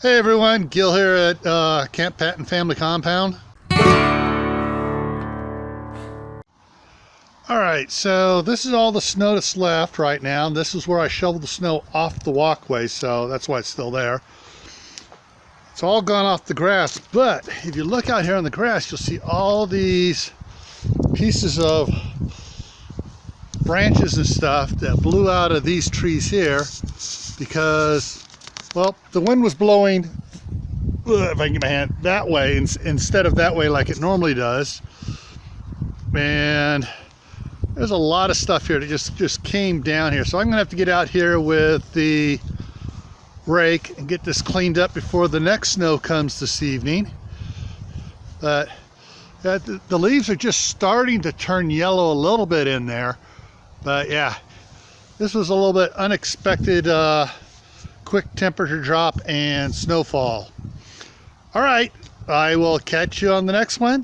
Hey everyone, Gil here at Camppatton Family Compound. Alright, so this is all the snow that's left right now. This is where I shoveled the snow off the walkway, so that's why it's still there. It's all gone off the grass, but if you look out here on the grass, you'll see all these pieces of branches and stuff that blew out of these trees here because, well, the wind was blowing, if I can get my hand, that way instead of that way like it normally does. And there's a lot of stuff here that just came down here. So I'm gonna have to get out here with the rake and get this cleaned up before the next snow comes this evening. But the leaves are just starting to turn yellow a little bit in there. But yeah, this was a little bit unexpected quick temperature drop and snowfall. All right, I will catch you on the next one.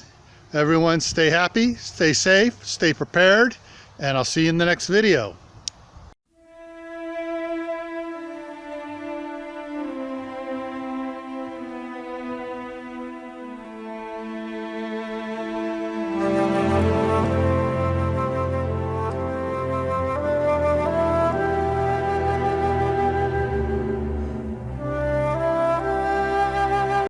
Everyone stay happy, stay safe, stay prepared, and I'll see you in the next video.